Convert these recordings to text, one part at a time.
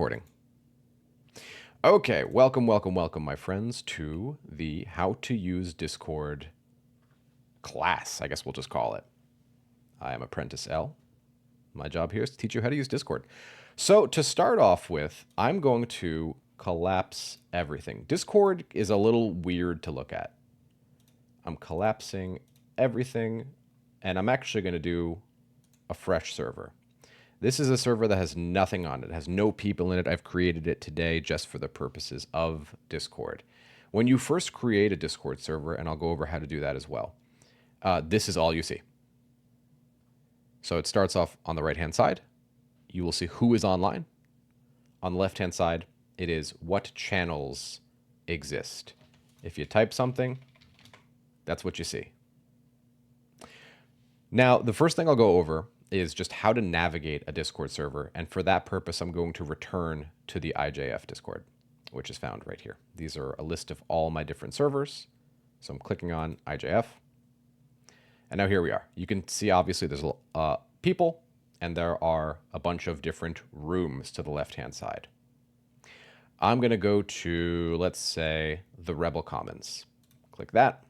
Recording. Okay, welcome, my friends, to the How to Use Discord class, I guess we'll just call it. I am Apprentice Ael. My job here is to teach you how to use Discord. So to start off with, I'm going to collapse everything. Discord is a little weird to look at. I'm collapsing everything, and I'm actually going to do a fresh server. This is a server that has nothing on it. It has no people in it. I've created it today just for the purposes of Discord. When you first create a Discord server, and I'll go over how to do that as well, this is all you see. So it starts off on the right-hand side. You will see who is online. On the left-hand side, it is what channels exist. If you type something, that's what you see. Now, the first thing I'll go over is just how to navigate a Discord server. And for that purpose, I'm going to return to the IJF Discord, which is found right here. These are a list of all my different servers. So I'm clicking on IJF. And now here we are. You can see, obviously, there's people, and there are a bunch of different rooms to the left-hand side. I'm going to go to, let's say, the Rebel Commons. Click that.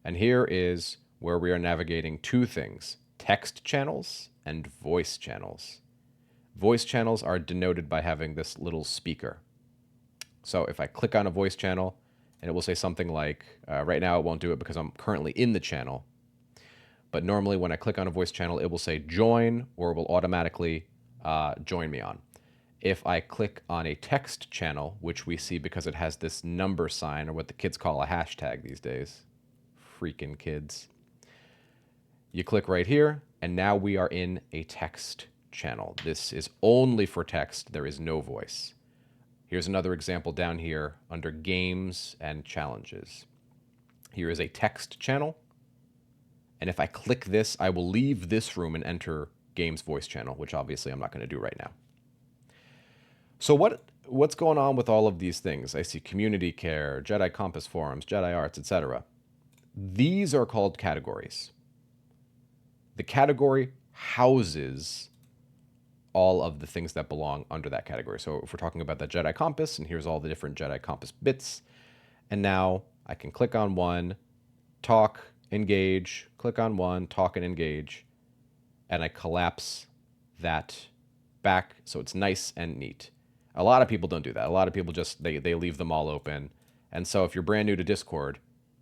And here is where we are navigating two things: text channels and voice channels. Voice channels are denoted by having this little speaker. So if I click on a voice channel, and it will say something like, right now it won't do it because I'm currently in the channel, but normally when I click on a voice channel, it will say join, or it will automatically join me on. If I click on a text channel, which we see because it has this number sign, or what the kids call a hashtag these days, freaking kids, you click right here, and now we are in a text channel. This is only for text. There is no voice. Here's another example down here under games and challenges. Here is a text channel. And if I click this, I will leave this room and enter games voice channel, which obviously I'm not going to do right now. So what's going on with all of these things? I see community care, Jedi Compass forums, Jedi Arts, etc. These are called categories. The category houses all of the things that belong under that category. So if we're talking about the Jedi Compass, and here's all the different Jedi Compass bits, and now I can click on one, talk, engage, click on one, talk and engage, and I collapse that back so it's nice and neat. A lot of people don't do that. A lot of people just, they leave them all open. And so if you're brand new to Discord,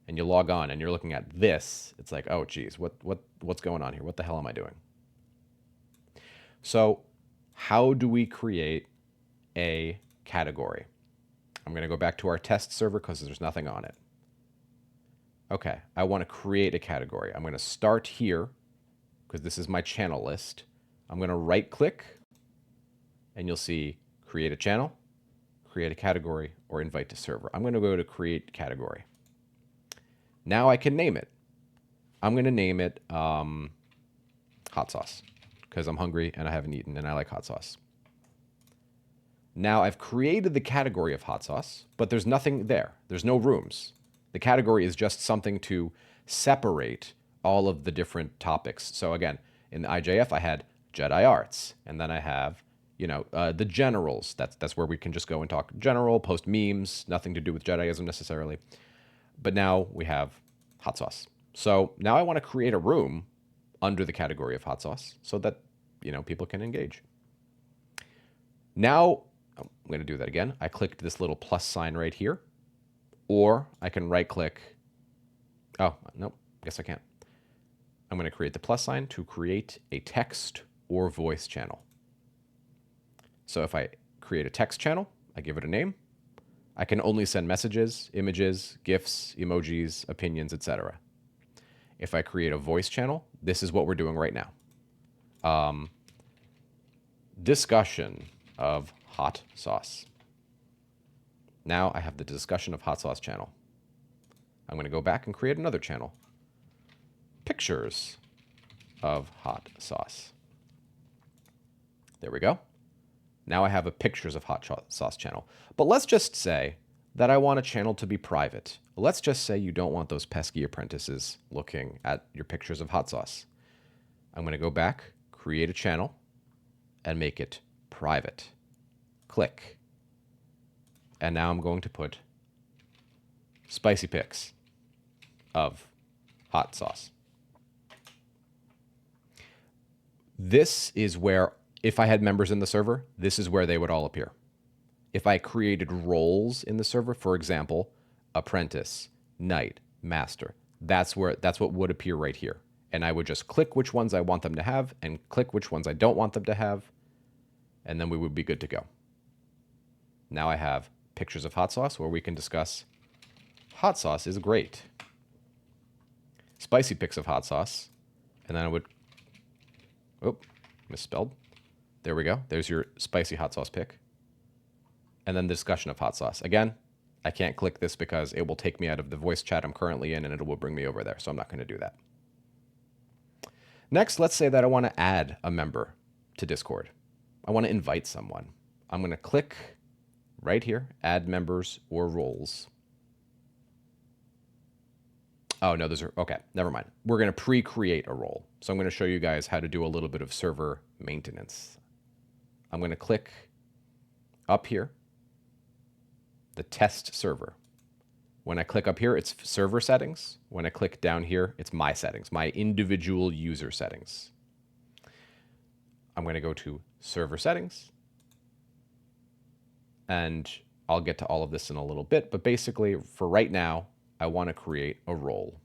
and you log on and you're looking at this, it's like, oh, geez, what's going on here? What the hell am I doing? So how do we create a category? I'm going to go back to our test server because there's nothing on it. Okay, I want to create a category. I'm going to start here because this is my channel list. I'm going to right-click, and you'll see create a channel, create a category, or invite to server. I'm going to go to create category. Now I can name it. I'm going to name it hot sauce because I'm hungry and I haven't eaten and I like hot sauce. Now I've created the category of hot sauce, but there's nothing there. There's no rooms. The category is just something to separate all of the different topics. So again, in the IJF, I had Jedi Arts, and then I have, the generals. That's where we can just go and talk general, post memes, nothing to do with Jediism necessarily. But now we have hot sauce. So now I want to create a room under the category of hot sauce so that, people can engage. Now, I'm going to do that again. I clicked this little plus sign right here, or I can right click. Oh, no, guess I can't. I'm going to create the plus sign to create a text or voice channel. So if I create a text channel, I give it a name. I can only send messages, images, GIFs, emojis, opinions, etc. If I create a voice channel, this is what we're doing right now. Discussion of hot sauce. Now I have the discussion of hot sauce channel. I'm going to go back and create another channel. Pictures of hot sauce. There we go. Now I have a pictures of hot sauce channel. But let's just say that I want a channel to be private. Let's just say you don't want those pesky apprentices looking at your pictures of hot sauce. I'm going to go back, create a channel, and make it private. click. And now I'm going to put spicy pics of hot sauce. This is where, if I had members in the server, this is where they would all appear. If I created roles in the server, for example, Apprentice, Knight, Master, that's what would appear right here. And I would just click which ones I want them to have and click which ones I don't want them to have, and then we would be good to go. Now I have pictures of hot sauce where we can discuss hot sauce is great. Spicy pics of hot sauce, and then I would, oh, misspelled. There we go. There's your spicy hot sauce pic. And then the discussion of hot sauce. Again, I can't click this because it will take me out of the voice chat I'm currently in and it will bring me over there. So I'm not going to do that. Next, let's say that I want to add a member to Discord. I want to invite someone. I'm going to click right here, add members or roles. Oh, no, those are, okay, never mind. We're going to pre-create a role. So I'm going to show you guys how to do a little bit of server maintenance. I'm going to click up here, the test server. When I click up here, it's server settings. When I click down here, it's my settings, my individual user settings. I'm going to go to server settings. And I'll get to all of this in a little bit. But basically, for right now, I want to create a role.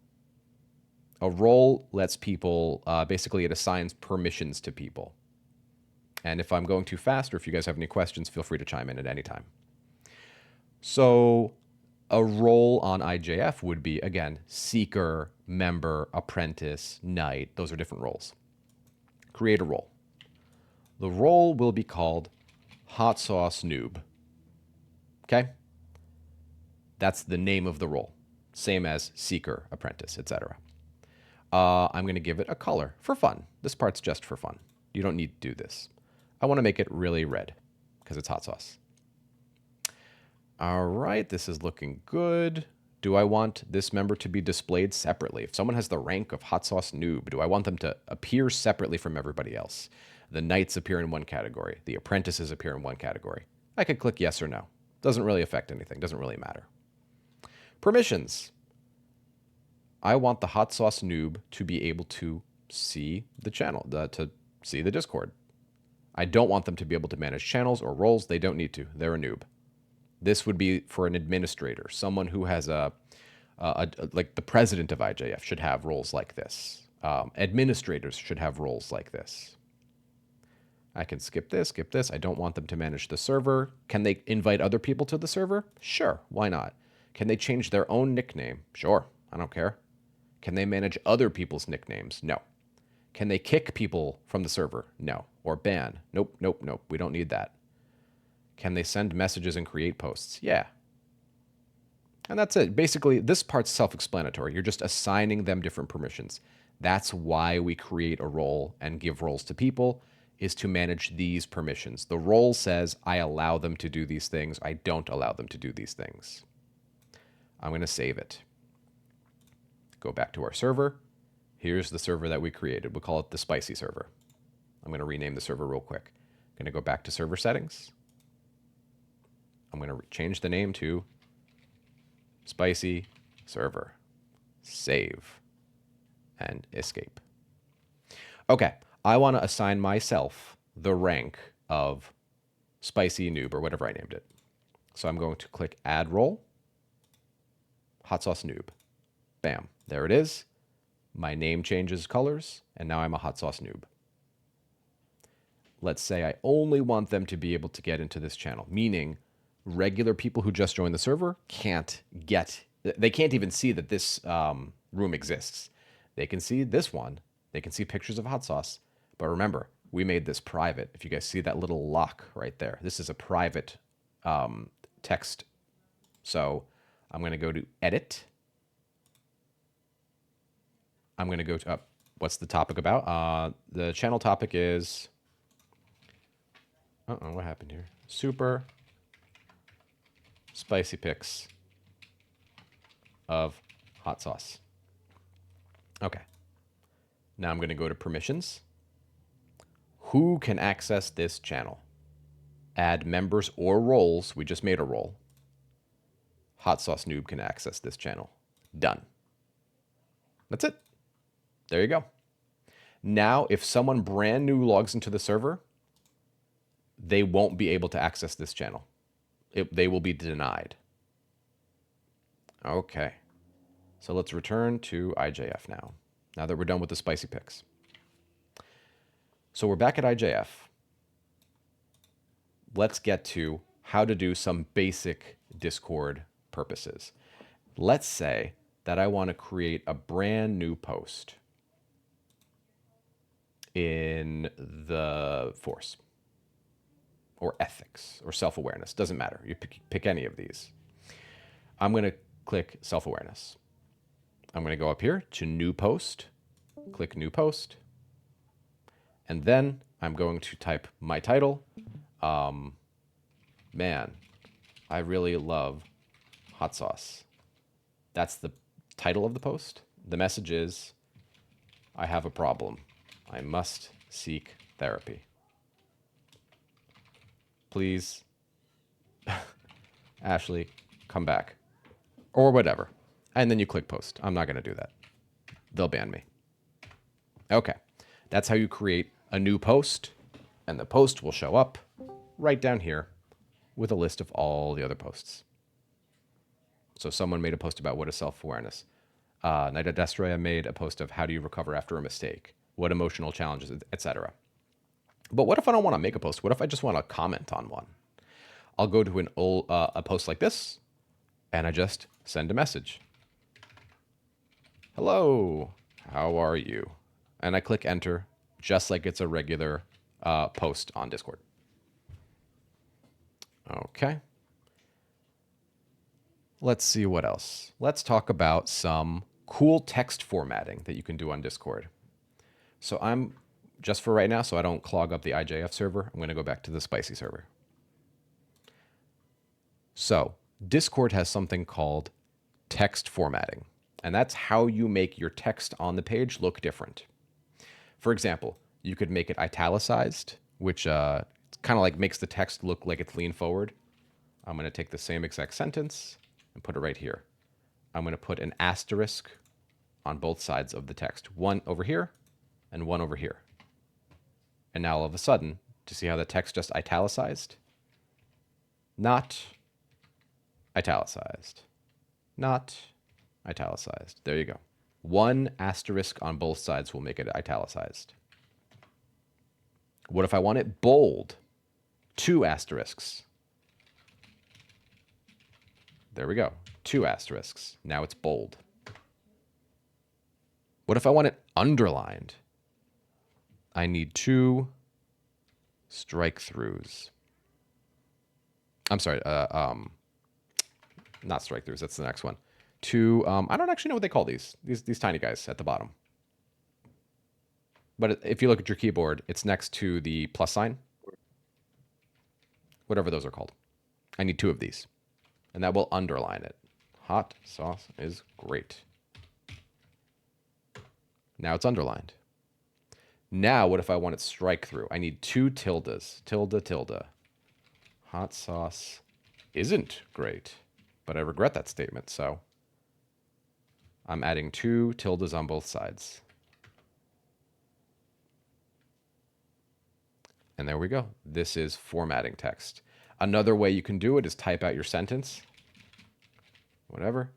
A role lets people, basically it assigns permissions to people. And if I'm going too fast, or if you guys have any questions, feel free to chime in at any time. So a role on IJF would be, again, Seeker, Member, Apprentice, Knight. Those are different roles. Create a role. The role will be called Hot Sauce Noob. Okay? That's the name of the role. Same as Seeker, Apprentice, etc. I'm going to give it a color for fun. This part's just for fun. You don't need to do this. I want to make it really red because it's hot sauce. All right, this is looking good. Do I want this member to be displayed separately? If someone has the rank of Hot Sauce Noob, do I want them to appear separately from everybody else? The Knights appear in one category. The Apprentices appear in one category. I could click yes or no. Doesn't really affect anything. Doesn't really matter. Permissions. I want the Hot Sauce Noob to be able to see the channel, to see the Discord. I don't want them to be able to manage channels or roles. They don't need to. They're a noob. This would be for an administrator, someone who has like the president of IJF should have roles like this. Administrators should have roles like this. I can skip this. I don't want them to manage the server. Can they invite other people to the server? Sure, why not? Can they change their own nickname? Sure, I don't care. Can they manage other people's nicknames? No. Can they kick people from the server? No. Or ban? Nope, nope, nope. We don't need that. Can they send messages and create posts? Yeah. And that's it. Basically, this part's self-explanatory. You're just assigning them different permissions. That's why we create a role and give roles to people, is to manage these permissions. The role says, I allow them to do these things. I don't allow them to do these things. I'm going to save it. Go back to our server. Here's the server that we created. We'll call it the spicy server. I'm going to rename the server real quick. I'm going to go back to server settings. I'm going to change the name to spicy server. Save and escape. Okay, I want to assign myself the rank of spicy noob or whatever I named it. So I'm going to click add role, hot sauce noob. Bam, there it is. My name changes colors, and now I'm a hot sauce noob. Let's say I only want them to be able to get into this channel, meaning regular people who just joined the server can't even see that this room exists. They can see this one. They can see pictures of hot sauce. But remember, we made this private. If you guys see that little lock right there, this is a private text. So I'm going to go to edit. I'm going to go to, what's the topic about? The channel topic is, what happened here? Super spicy pics of hot sauce. Okay. Now I'm going to go to permissions. Who can access this channel? add members or roles. We just made a role. Hot Sauce Noob can access this channel. Done. That's it. There you go. Now, if someone brand new logs into the server, they won't be able to access this channel. They will be denied. Okay. So let's return to IJF now that we're done with the spicy picks. So we're back at IJF. Let's get to how to do some basic Discord purposes. Let's say that I want to create a brand new post in the Force or ethics or self-awareness. Doesn't matter. You pick any of these. I'm going to click self-awareness. I'm going to go up here to new post, click new post, and then I'm going to type my title. Man, I really love hot sauce. That's the title of the post. The message is, I have a problem. I must seek therapy. Please, Ashley, come back. Or whatever. And then you click post. I'm not going to do that. They'll ban me. Okay. That's how you create a new post. And the post will show up right down here with a list of all the other posts. So someone made a post about what is self-awareness. Knight of Destria made a post of how do you recover after a mistake, what emotional challenges, etc. But what if I don't want to make a post? What if I just want to comment on one? I'll go to a post like this, and I just send a message. Hello, how are you? And I click enter, just like it's a regular post on Discord. Okay. Let's see what else. Let's talk about some cool text formatting that you can do on Discord. So I'm, just for right now, so I don't clog up the IJF server, I'm going to go back to the spicy server. So Discord has something called text formatting, and that's how you make your text on the page look different. For example, you could make it italicized, which kind of like makes the text look like it's leaned forward. I'm going to take the same exact sentence and put it right here. I'm going to put an asterisk on both sides of the text. One over here and one over here. And now all of a sudden, to see how the text just italicized? Not italicized. Not italicized. There you go. One asterisk on both sides will make it italicized. What if I want it bold? Two asterisks. There we go. Two asterisks. Now it's bold. What if I want it underlined? I need two strike throughs. I'm sorry, not strike throughs. That's the next one. Two, I don't actually know what they call these tiny guys at the bottom. But if you look at your keyboard, it's next to the plus sign. Whatever those are called. I need two of these. And that will underline it. Hot sauce is great. Now it's underlined. Now, what if I want it strike through? I need two tildes. Tilde, tilde. Hot sauce isn't great, but I regret that statement, so I'm adding two tildes on both sides. And there we go. This is formatting text. Another way you can do it is type out your sentence, whatever,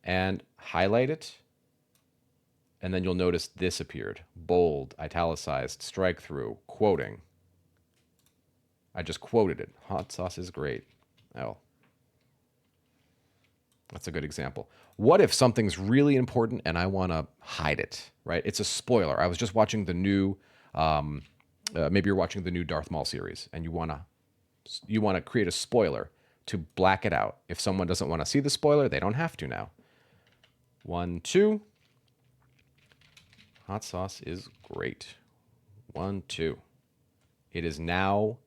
and highlight it. And then you'll notice this appeared. Bold, italicized, strike through, quoting. I just quoted it. Hot sauce is great. Oh. That's a good example. What if something's really important and I want to hide it, right? It's a spoiler. I was just watching the new, maybe you're watching the new Darth Maul series and you want to create a spoiler to black it out. If someone doesn't want to see the spoiler, they don't have to now. 1, 2. Hot sauce is great. 1, 2. It is now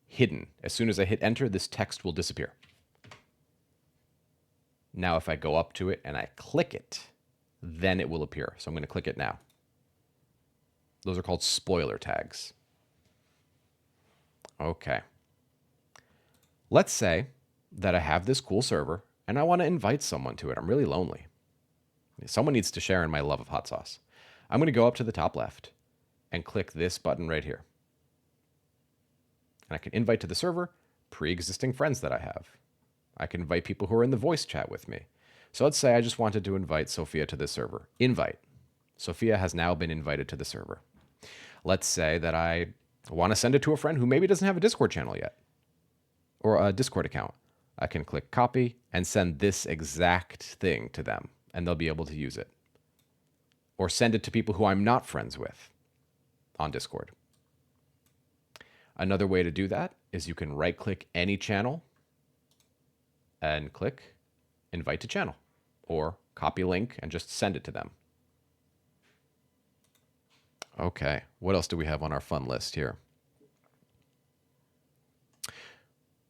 hidden. As soon as I hit enter, this text will disappear. Now if I go up to it and I click it, then it will appear. So I'm going to click it now. Those are called spoiler tags. Okay. Let's say that I have this cool server and I want to invite someone to it. I'm really lonely. Someone needs to share in my love of hot sauce. I'm going to go up to the top left and click this button right here. And I can invite to the server pre-existing friends that I have. I can invite people who are in the voice chat with me. So let's say I just wanted to invite Sophia to this server. Invite. Sophia has now been invited to the server. Let's say that I want to send it to a friend who maybe doesn't have a Discord channel yet or a Discord account. I can click copy and send this exact thing to them, and they'll be able to use it. Or send it to people who I'm not friends with on Discord. Another way to do that is you can right-click any channel and click invite to channel, or copy link and just send it to them. Okay, what else do we have on our fun list here?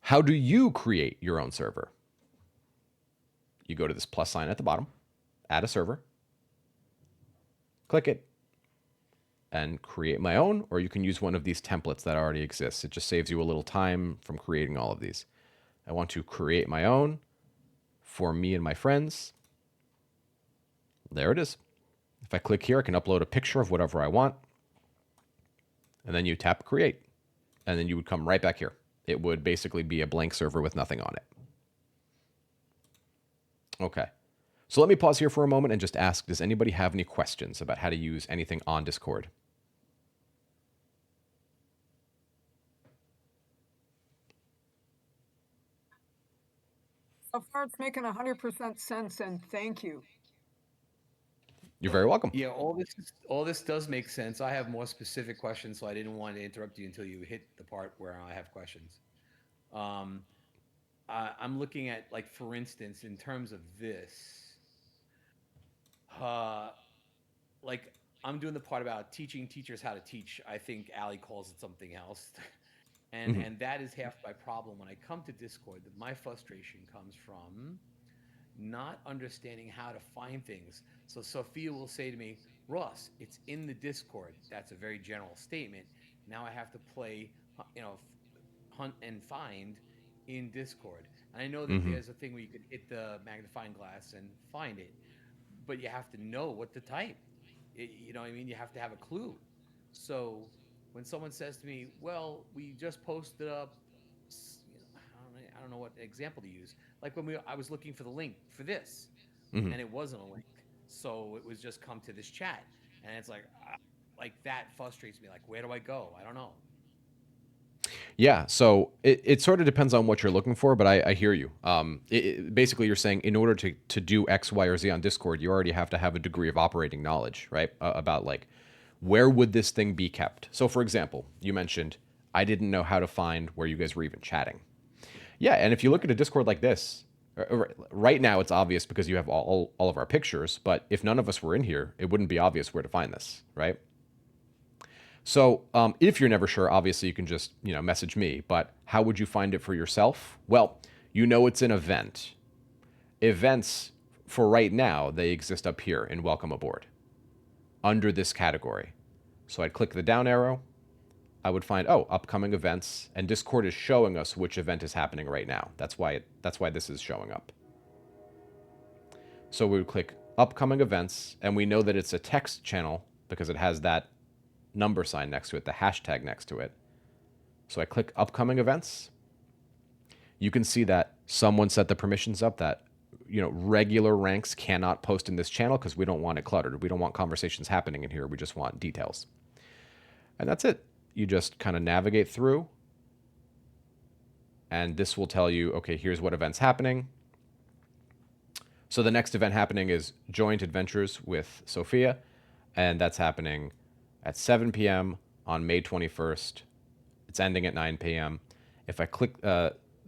How do you create your own server? You go to this plus sign at the bottom, add a server, click it, and create my own, or you can use one of these templates that already exists. It just saves you a little time from creating all of these. I want to create my own for me and my friends. There it is. If I click here, I can upload a picture of whatever I want. And then you tap create. And then you would come right back here. It would basically be a blank server with nothing on it. Okay. So let me pause here for a moment and just ask, does anybody have any questions about how to use anything on Discord? So far, it's making 100% sense, and thank you. You're very welcome. Yeah, all this does make sense. I have more specific questions, so I didn't want to interrupt you until you hit the part where I have questions. I'm looking at, like, for instance, in terms of this, uh, like, I'm doing the part about teaching teachers how to teach. I think Ali calls it something else. And that is half my problem when I come to Discord. That my frustration comes from not understanding how to find things. So Sophia will say to me, Ross, it's in the Discord. That's a very general statement. Now I have to play, hunt and find in Discord. And I know that there's a thing where you can hit the magnifying glass and find it, but you have to know what to type. You know what I mean? You have to have a clue. So when someone says to me, "Well, we just posted up," I don't know what example to use. Like when I was looking for the link for this, and it wasn't a link, so it was just come to this chat, and it's like that frustrates me. Like, where do I go? I don't know. Yeah, so it sort of depends on what you're looking for, but I hear you. Basically, you're saying in order to do X, Y, or Z on Discord, you already have to have a degree of operating knowledge, right? About like, where would this thing be kept? So, for example, you mentioned, I didn't know how to find where you guys were even chatting. Yeah, and if you look at a Discord like this, right now it's obvious because you have all of our pictures, but if none of us were in here, it wouldn't be obvious where to find this, right? So if you're never sure, obviously you can just message me. But how would you find it for yourself? Well, it's an event. Events for right now, they exist up here in Welcome Aboard under this category. So I'd click the down arrow. I would find upcoming events, and Discord is showing us which event is happening right now. That's why this is showing up. So we would click upcoming events, and we know that it's a text channel because it has that number sign next to it, the hashtag next to it. So I click upcoming events. You can see that someone set the permissions up that regular ranks cannot post in this channel because we don't want it cluttered. We don't want conversations happening in here. We just want details. And that's it. You just kind of navigate through, and this will tell you, okay, here's what event's happening. So the next event happening is Joint Adventures with Sophia, and that's happening at 7 p.m. on May 21st. It's ending at 9 p.m. If I click,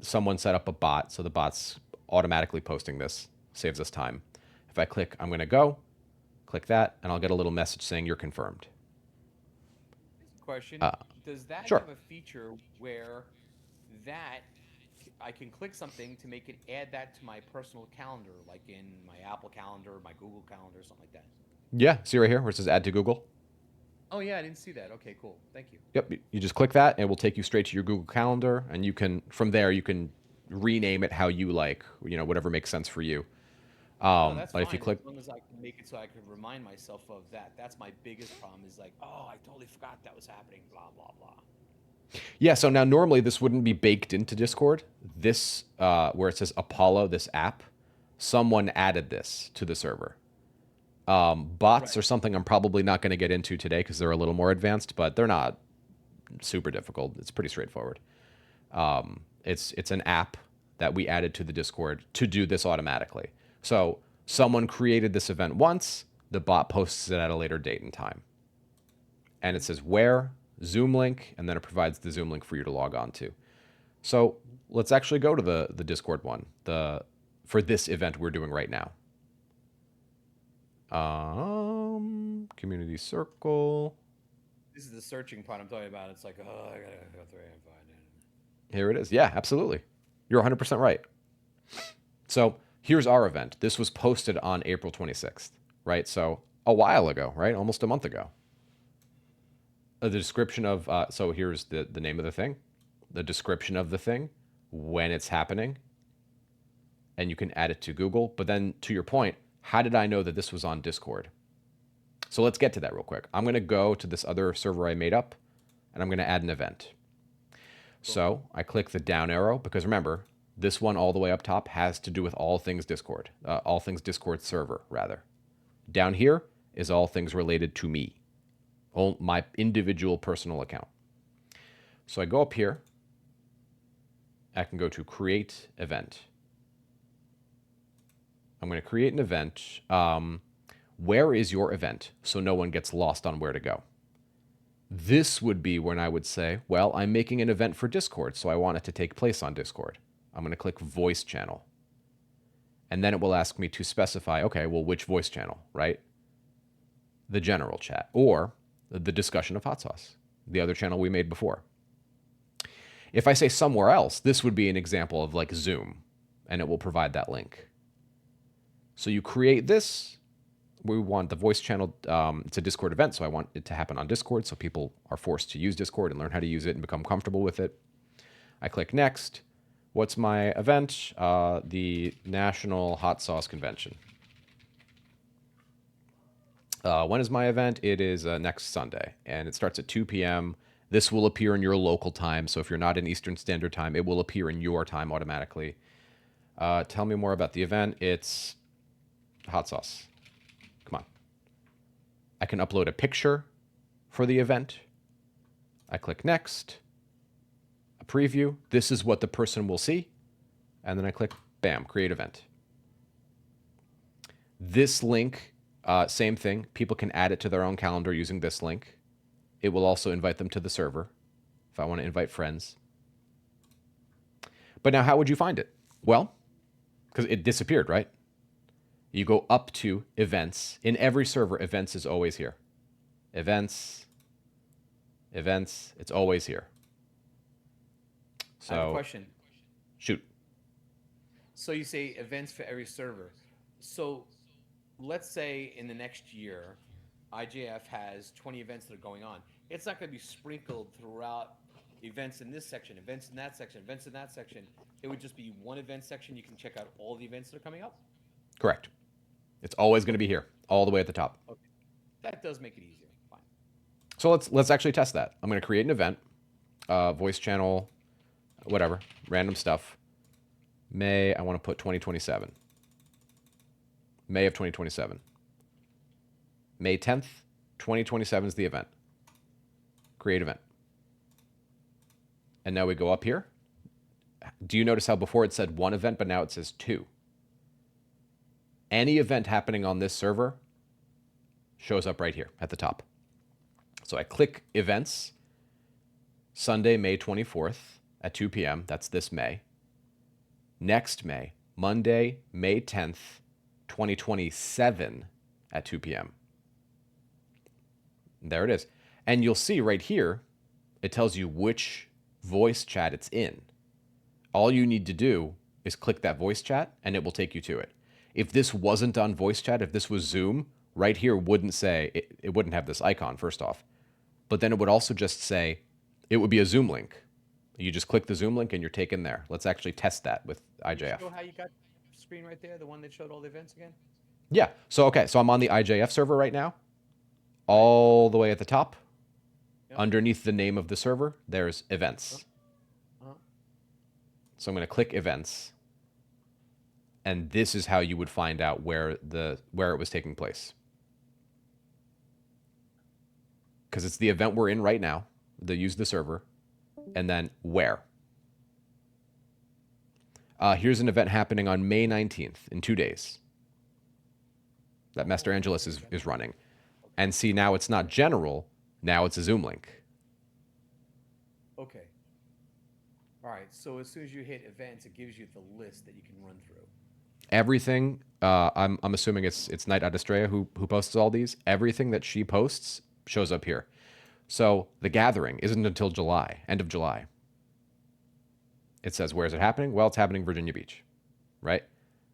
someone set up a bot, so the bot's automatically posting this, saves us time. If I click, I'm going to go, click that, and I'll get a little message saying you're confirmed. Question: Does that Sure. have a feature where that I can click something to make it add that to my personal calendar, like in my Apple Calendar, my Google Calendar, something like that? Yeah, see right here where it says add to Google? Oh yeah, I didn't see that. Okay, cool. Thank you. Yep, you just click that, and it will take you straight to your Google Calendar, and you can from there you can rename it how you like, whatever makes sense for you. No, that's But if you fine as click, long as I can make it so I can remind myself of that. That's my biggest problem is like, oh, I totally forgot that was happening. Blah blah blah. yeah. So now normally this wouldn't be baked into Discord. This where it says Apollo, this app, someone added this to the server. Bots Right. are something I'm probably not going to get into today because they're a little more advanced, but they're not super difficult. It's pretty straightforward. It's an app that we added to the Discord to do this automatically. So someone created this event once, the bot posts it at a later date and time, and it says where, Zoom link, and then it provides the Zoom link for you to log on to. So let's actually go to the Discord one, for this event we're doing right now. Community circle. This is the searching part I'm talking about. It's like, oh, I gotta go through and find it. Here it is. Yeah, absolutely. You're 100% right. So here's our event. This was posted on April 26th, right? So a while ago, right? Almost a month ago. The description of, so here's the name of the thing, the description of the thing, when it's happening, and you can add it to Google. But then to your point, how did I know that this was on Discord? So let's get to that real quick. I'm going to go to this other server I made up, and I'm going to add an event. So I click the down arrow because remember, this one all the way up top has to do with all things Discord, all things Discord server, rather. Down here is all things related to me, my individual personal account. So I go up here. I can go to create event. I'm going to create an event. Where is your event? So no one gets lost on where to go. This would be when I would say, well, I'm making an event for Discord, so I want it to take place on Discord. I'm going to click voice channel. And then it will ask me to specify, okay, well, which voice channel, right? The general chat or the discussion of hot sauce, the other channel we made before. If I say somewhere else, this would be an example of like Zoom, and it will provide that link. So you create this. We want the voice channel. It's a Discord event, so I want it to happen on Discord so people are forced to use Discord and learn how to use it and become comfortable with it. I click next. What's my event? The National Hot Sauce Convention. When is my event? It is next Sunday, and it starts at 2 p.m. This will appear in your local time, so if you're not in Eastern Standard Time, it will appear in your time automatically. Tell me more about the event. It's hot sauce. Come on. I can upload a picture for the event. I click next. A preview. This is what the person will see. And then I click, bam, create event. This link, same thing. People can add it to their own calendar using this link. It will also invite them to the server if I want to invite friends. But now how would you find it? Well, because it disappeared, right? You go up to events. In every server, events is always here. Events, it's always here. So, I have a question. Shoot. So you say events for every server. So let's say in the next year, IJF has 20 events that are going on. It's not going to be sprinkled throughout events in this section, events in that section, events in that section. It would just be one event section. You can check out all the events that are coming up. Correct. It's always going to be here, all the way at the top. Okay. That does make it easier. Fine. So let's actually test that. I'm going to create an event, voice channel, whatever, random stuff. I want to put 2027. May of 2027. May 10th, 2027 is the event. Create event. And now we go up here. Do you notice how before it said one event, but now it says two? Any event happening on this server shows up right here at the top. So I click events, Sunday, May 24th at 2 p.m. That's this May. Next May, Monday, May 10th, 2027 at 2 p.m. There it is. And you'll see right here, it tells you which voice chat it's in. All you need to do is click that voice chat and it will take you to it. If this wasn't on voice chat, if this was Zoom, right here wouldn't say, it wouldn't have this icon, first off. but then it would also just say, it would be a Zoom link. You just click the Zoom link and you're taken there. Let's actually test that with IJF. Show how you got the screen right there, the one that showed all the events again? Yeah. So, okay. So I'm on the IJF server right now. All the way at the top, Yep. underneath the name of the server, there's events. Uh-huh. So I'm going to click events. And this is how you would find out where it was taking place. Because it's the event we're in right now. They use the server. And then where. Here's an event happening on May 19th, in 2 days, that Master Angelus is running. And see, now it's not general. Now it's a Zoom link. Okay. All right. So as soon as you hit events, it gives you the list that you can run through. Everything, I'm assuming it's Knight Adestrea who posts all these. Everything that she posts shows up here. So the gathering isn't until July, end of July. It says, where is it happening? Well, it's happening in Virginia Beach, right?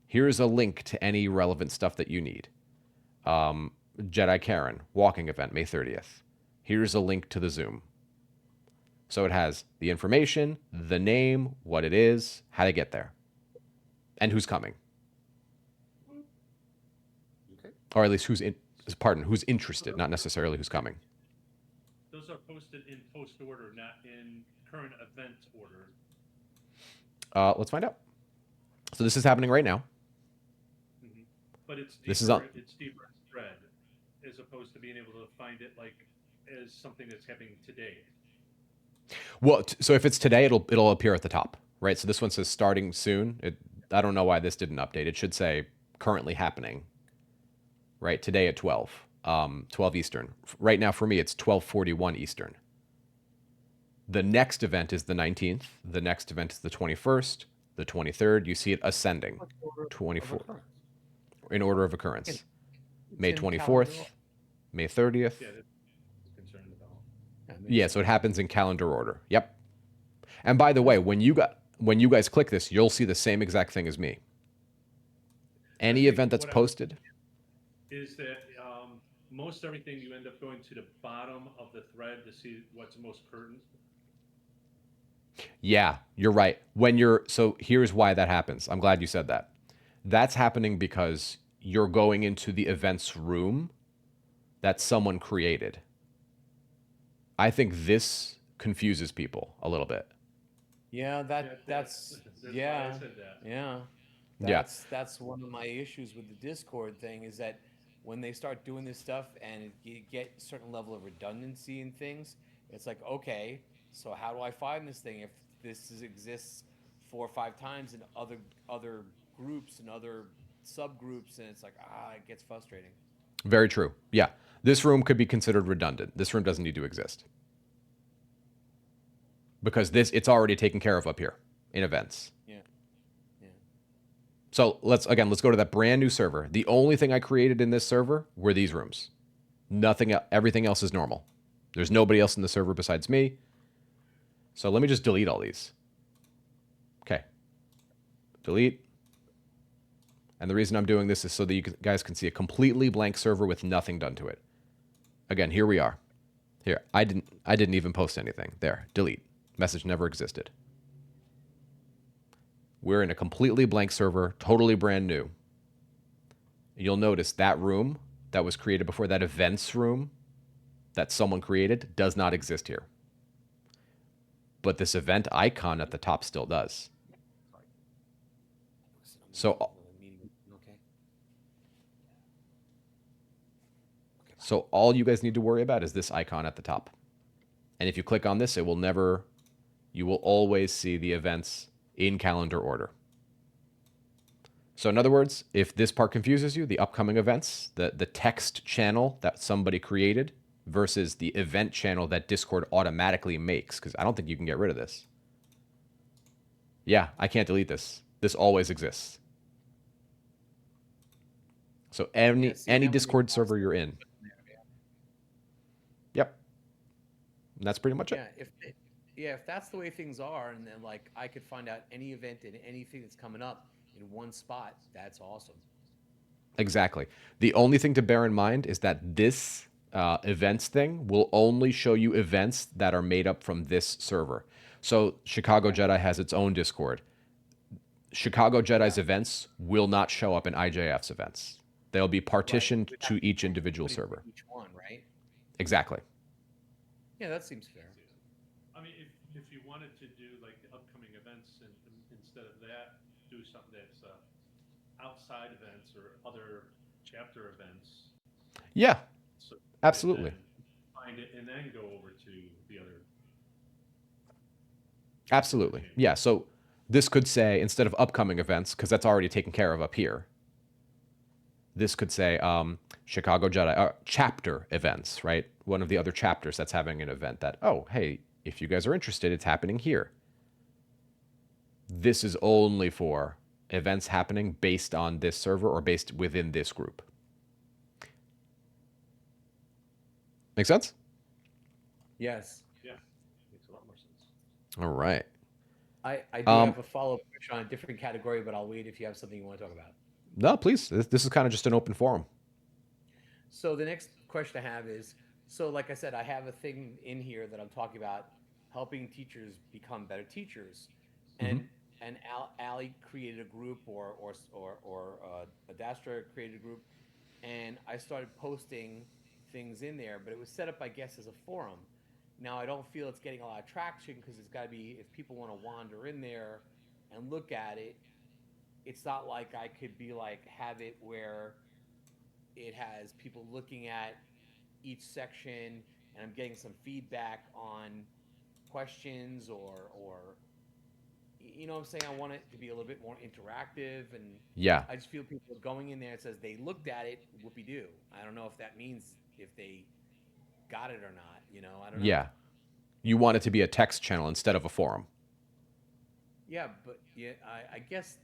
Here's a link to any relevant stuff that you need. Jedi Karen, walking event, May 30th. Here's a link to the Zoom. So it has the information, the name, what it is, how to get there, and who's coming. Okay. Or at least who's interested, not necessarily who's coming. Those are posted in post order, not in current event order. Let's find out. So this is happening right now. Mm-hmm. But it's deeper, This is on. It's deeper in thread, as opposed to being able to find it like as something that's happening today. Well, so if it's today, it'll appear at the top, right? So this one says starting soon. I don't know why this didn't update. It should say currently happening, right? Today at 12 Eastern. Right now for me, it's 12:41 Eastern. The next event is the 19th. The next event is the 21st, the 23rd. You see it ascending. 24 in order of occurrence. May 24th, May 30th. Yeah, that's concerned about. Yeah, so it happens in calendar order. Yep. And by the way, when you guys click this, you'll see the same exact thing as me. Any event that's posted is that most everything you end up going to the bottom of the thread to see what's most current. Yeah, you're right. So here's why that happens. I'm glad you said that. That's happening because you're going into the events room that someone created. I think this confuses people a little bit. Yeah, that's why yeah. I said that. Yeah. That's one of my issues with the Discord thing is that when they start doing this stuff and you get a certain level of redundancy in things, it's like, okay, so how do I find this thing if exists 4 or 5 times in other groups and other subgroups, and it's like, it gets frustrating. Very true. Yeah. This room could be considered redundant. This room doesn't need to exist. Because it's already taken care of up here in events. Yeah. So let's go to that brand new server. The only thing I created in this server were these rooms. Everything else is normal. There's nobody else in the server besides me. So let me just delete all these. Okay. Delete. And the reason I'm doing this is so that you guys can see a completely blank server with nothing done to it. Again, here we are. Here, I didn't even post anything. There, delete. Message never existed. We're in a completely blank server, totally brand new. You'll notice that room that was created before, that events room that someone created, does not exist here. But this event icon at the top still does. So all you guys need to worry about is this icon at the top. And if you click on this, you will always see the events in calendar order. So in other words, if this part confuses you, the upcoming events, the text channel that somebody created versus the event channel that Discord automatically makes, because I don't think you can get rid of this. Yeah, I can't delete this. This always exists. So any Discord server you're in. Yep. And that's pretty much it. If that's the way things are, and then like I could find out any event and anything that's coming up in one spot, that's awesome. Exactly. The only thing to bear in mind is that this events thing will only show you events that are made up from this server. So Chicago Jedi has its own Discord. Chicago Jedi's events will not show up in IJF's events. They'll be partitioned We'd have to each individual put it server. for each one, right? Exactly. Yeah, that seems fair. I mean, if you wanted to do like the upcoming events, and instead of that, do something that's outside events or other chapter events. Yeah, So absolutely. Find it and then go over to the other. Absolutely. Yeah. So this could say, instead of upcoming events, because that's already taken care of up here, this could say Chicago Jedi chapter events, right? One of the other chapters that's having an event that, oh, hey, if you guys are interested, it's happening here. This is only for events happening based on this server or based within this group. Make sense? Yes. Yeah, makes a lot more sense. All right. I do have a follow-up question on a different category, but I'll wait if you have something you want to talk about. No, please. This is kind of just an open forum. So the next question I have is, so like I said, I have a thing in here that I'm talking about helping teachers become better teachers, and Ali created a group, or Adastra created a group, and I started posting things in there, but it was set up, I guess, as a forum. Now I don't feel it's getting a lot of traction because it's got to be, if people want to wander in there and look at it, it's not like I could be like have it where it has people looking at each section and I'm getting some feedback on questions, or you know what I'm saying? I want it to be a little bit more interactive, and Yeah. I just feel people going in there, it says they looked at it, whoopee-doo. I don't know if that means if they got it or not, I don't know. Yeah. You want it to be a text channel instead of a forum. Yeah, but yeah, I guess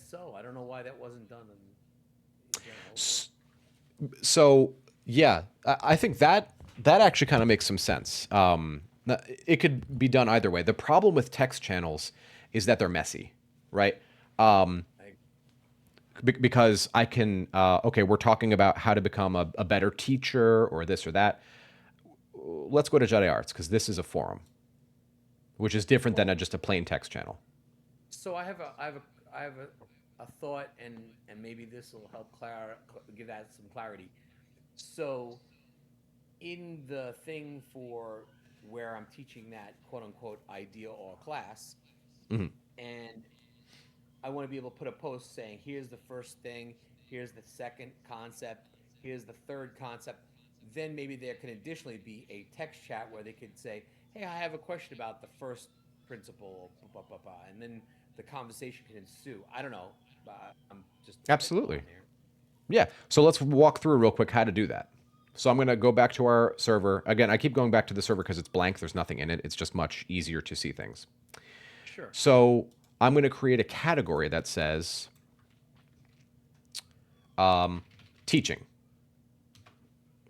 so. I don't know why that wasn't done in general. So yeah, I think that actually kind of makes some sense. It could be done either way. The problem with text channels is that they're messy, right? Because I can, okay, we're talking about how to become a better teacher or this or that. Let's go to Jedi Arts because this is a forum, which is different than just a plain text channel. So I have a thought, and maybe this will help give that some clarity. So in the thing for where I'm teaching that quote unquote idea or class, and I want to be able to put a post saying, here's the first thing, here's the second concept, here's the third concept. Then maybe there can additionally be a text chat where they could say, hey, I have a question about the first principle, blah, blah, blah, and then the conversation can ensue. I don't know. I'm just absolutely. Yeah. So let's walk through real quick how to do that. So I'm going to go back to our server. Again, I keep going back to the server because it's blank. There's nothing in it. It's just much easier to see things. Sure. So I'm going to create a category that says teaching.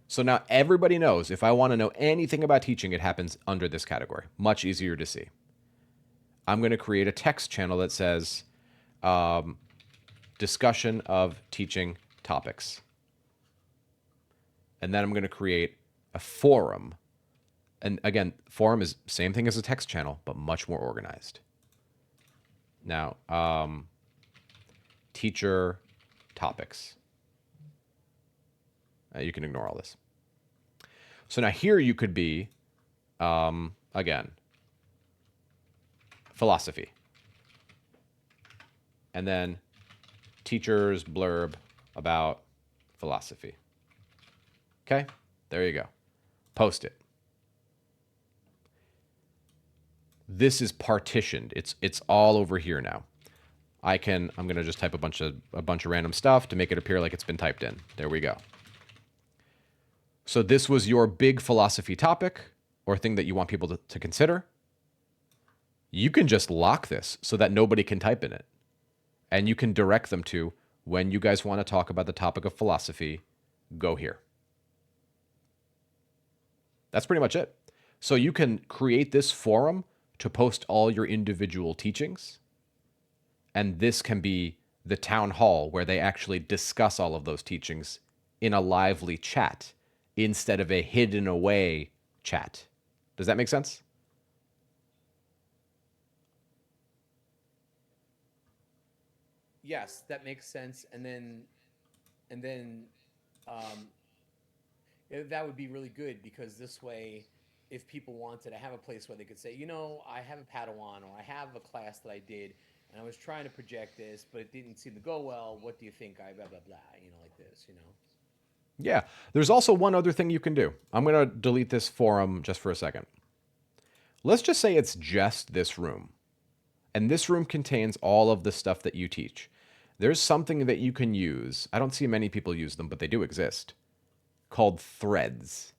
So now everybody knows if I want to know anything about teaching, it happens under this category. Much easier to see. I'm going to create a text channel that says discussion of teaching topics. And then I'm going to create a forum. And again, forum is same thing as a text channel, but much more organized. Now, teacher topics. You can ignore all this. So now here you could be, again, philosophy. And then teacher's blurb about philosophy. Okay, there you go. Post it. This is partitioned. It's all over here now. I'm going to just type a bunch of random stuff to make it appear like it's been typed in. There we go. So this was your big philosophy topic or thing that you want people to consider. You can just lock this so that nobody can type in it. And you can direct them to, when you guys want to talk about the topic of philosophy, go here. That's pretty much it. So you can create this forum to post all your individual teachings. And this can be the town hall where they actually discuss all of those teachings in a lively chat instead of a hidden away chat. Does that make sense? Yes, that makes sense. And then that would be really good, because this way, if people wanted to have a place where they could say, I have a Padawan, or I have a class that I did, and I was trying to project this, but it didn't seem to go well. What do you think? I blah blah blah. Like this. Yeah. There's also one other thing you can do. I'm going to delete this forum just for a second. Let's just say it's just this room. And this room contains all of the stuff that you teach. There's something that you can use. I don't see many people use them, but they do exist, called threads.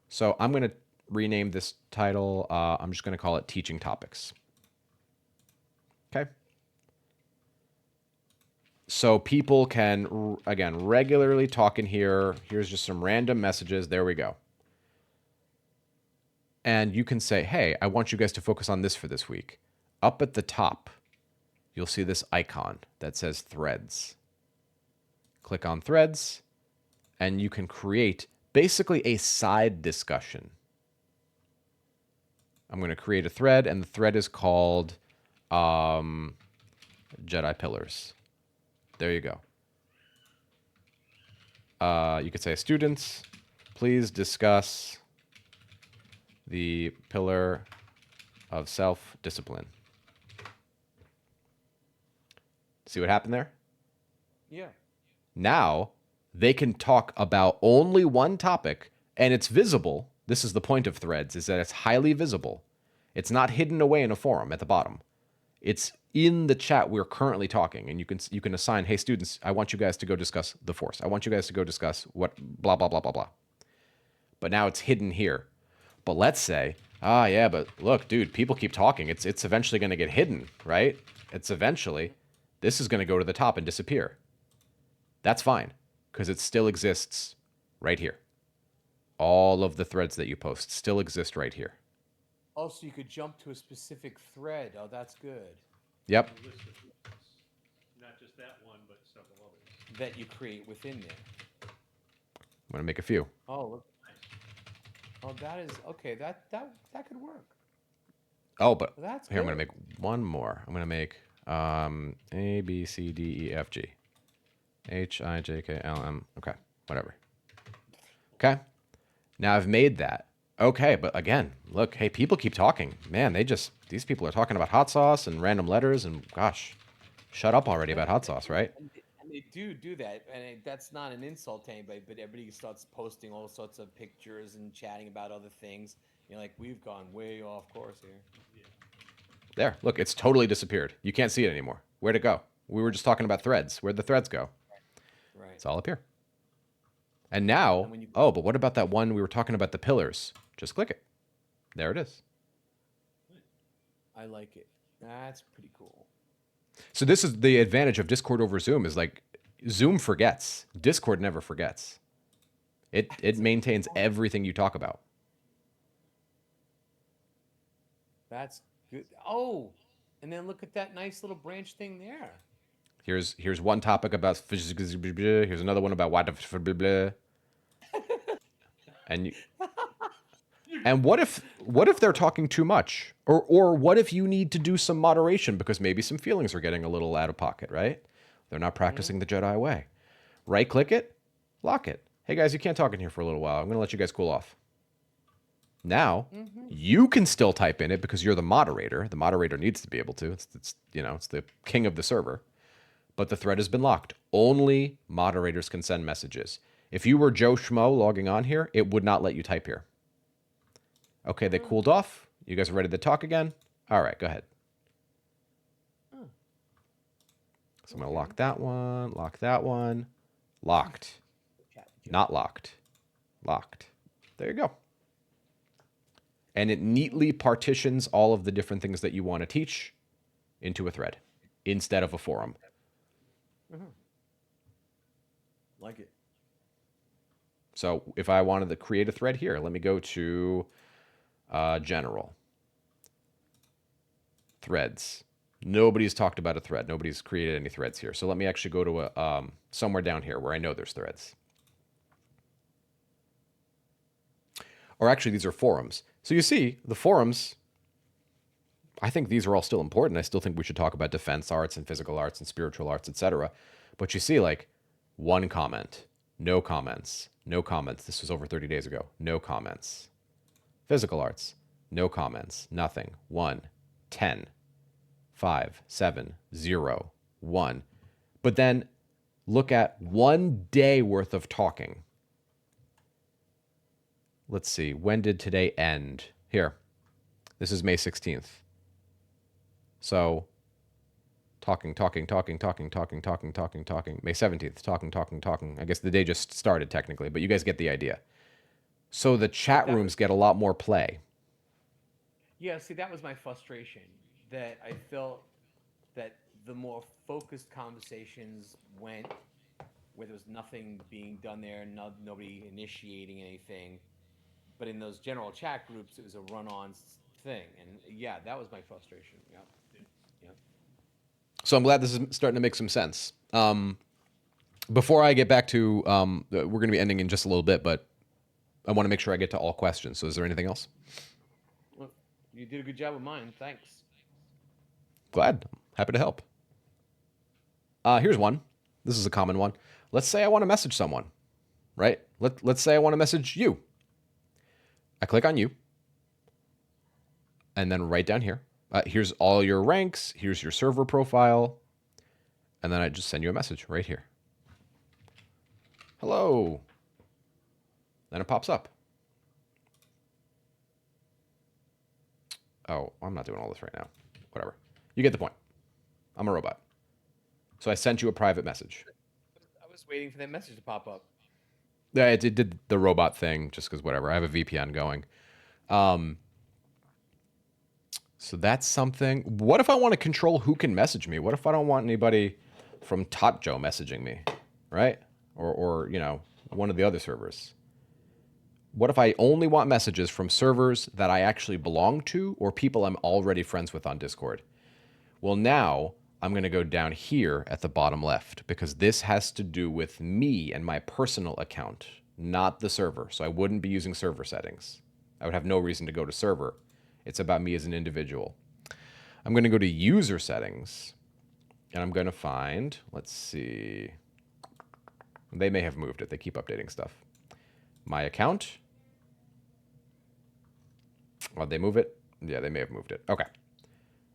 So I'm going to rename this title. I'm just going to call it Teaching Topics. Okay. So people can, again, regularly talk in here. Here's just some random messages. There we go. And you can say, hey, I want you guys to focus on this for this week. Up at the top, you'll see this icon that says threads. Click on threads, and you can create basically a side discussion. I'm going to create a thread, and the thread is called Jedi Pillars. There you go. You could say, students, please discuss the pillar of self-discipline. See what happened there? Yeah. Now they can talk about only one topic, and it's visible. This is the point of threads, is that it's highly visible. It's not hidden away in a forum at the bottom. It's in the chat we're currently talking, and you can assign, hey, students, I want you guys to go discuss the Force. I want you guys to go discuss what blah, blah, blah, blah, blah. But now it's hidden here. But let's say, yeah, but look, dude, people keep talking. It's eventually going to get hidden, right? It's eventually, this is going to go to the top and disappear. That's fine, because it still exists right here. All of the threads that you post still exist right here. Oh, so you could jump to a specific thread. Oh, that's good. Yep. A list of threads. Not just that one, but several others. That you create within there. I'm going to make a few. Oh, look. Oh, that is okay. That could work. Oh, but That's here, I'm going good. to make one more. I'm going to make A, B, C, D, E, F, G. H, I, J, K, L, M. Okay, whatever. Okay. Now I've made that. Okay, but again, look, hey, people keep talking. Man, these people are talking about hot sauce and random letters, and gosh, shut up already about hot sauce, right? And they do that, and that's not an insult to anybody, but everybody starts posting all sorts of pictures and chatting about other things. Like, we've gone way off course here. There, look, it's totally disappeared. You can't see it anymore. Where'd it go? We were just talking about threads. Where'd the threads go? Right. It's all up here. And now, but what about that one we were talking about, the pillars? Just click it. There it is. I like it. That's pretty cool. So this is the advantage of Discord over Zoom, is like Zoom forgets. Discord never forgets. It maintains everything you talk about. That's good. Oh, and then look at that nice little branch thing there. Here's one topic about here's another one about what and what if they're talking too much, or what if you need to do some moderation because maybe some feelings are getting a little out of pocket, right? They're not practicing the Jedi way. Right click it, lock it. Hey guys, you can't talk in here for a little while. I'm going to let you guys cool off. Now, you can still type in it because you're the moderator. The moderator needs to be able to. It's the king of the server. But the thread has been locked. Only moderators can send messages. If you were Joe Schmo logging on here, it would not let you type here. Okay, they cooled off. You guys are ready to talk again? All right, go ahead. So I'm going to lock that one, locked. Not locked. Locked. There you go. And it neatly partitions all of the different things that you want to teach into a thread instead of a forum. Like it. So if I wanted to create a thread here, let me go to general. Threads. Nobody's talked about a thread. Nobody's created any threads here. So let me actually go to somewhere down here where I know there's threads. Or actually, these are forums. So you see, the forums, I think these are all still important. I still think we should talk about defense arts and physical arts and spiritual arts, etc. But you see, like, one comment, no comments, no comments. This was over 30 days ago. No comments. Physical arts, no comments, nothing. 1, 10, 5, 7, 0, 1. But then look at 1 day worth of talking. Let's see, when did today end? Here, this is May 16th. So talking. May 17th, talking. I guess the day just started technically, but you guys get the idea. So the chat rooms get a lot more play. Yeah, see, that was my frustration, that I felt that the more focused conversations went where there was nothing being done there, nobody initiating anything. But in those general chat groups, it was a run-on thing. And yeah, that was my frustration. Yep. Yep. So I'm glad this is starting to make some sense. Before I get back to, we're going to be ending in just a little bit, but I want to make sure I get to all questions. So is there anything else? Well, you did a good job with mine. Thanks. Glad. Happy to help. Here's one. This is a common one. Let's say I want to message someone, right? Let's say I want to message you. I click on you. And then right down here, here's all your ranks. Here's your server profile. And then I just send you a message right here. Hello. Then it pops up. Oh, I'm not doing all this right now. Whatever. You get the point. I'm a robot. So I sent you a private message. I was waiting for that message to pop up. Yeah, it did the robot thing just because whatever. I have a VPN going. So that's something. What if I want to control who can message me? What if I don't want anybody from Tot Joe messaging me, right? Or you know, one of the other servers. What if I only want messages from servers that I actually belong to or people I'm already friends with on Discord? Well, now I'm going to go down here at the bottom left because this has to do with me and my personal account, not the server. So I wouldn't be using server settings. I would have no reason to go to server. It's about me as an individual. I'm going to go to user settings and I'm going to find, let's see. They may have moved it. They keep updating stuff. My account. Oh, they move it? Yeah, they may have moved it. Okay.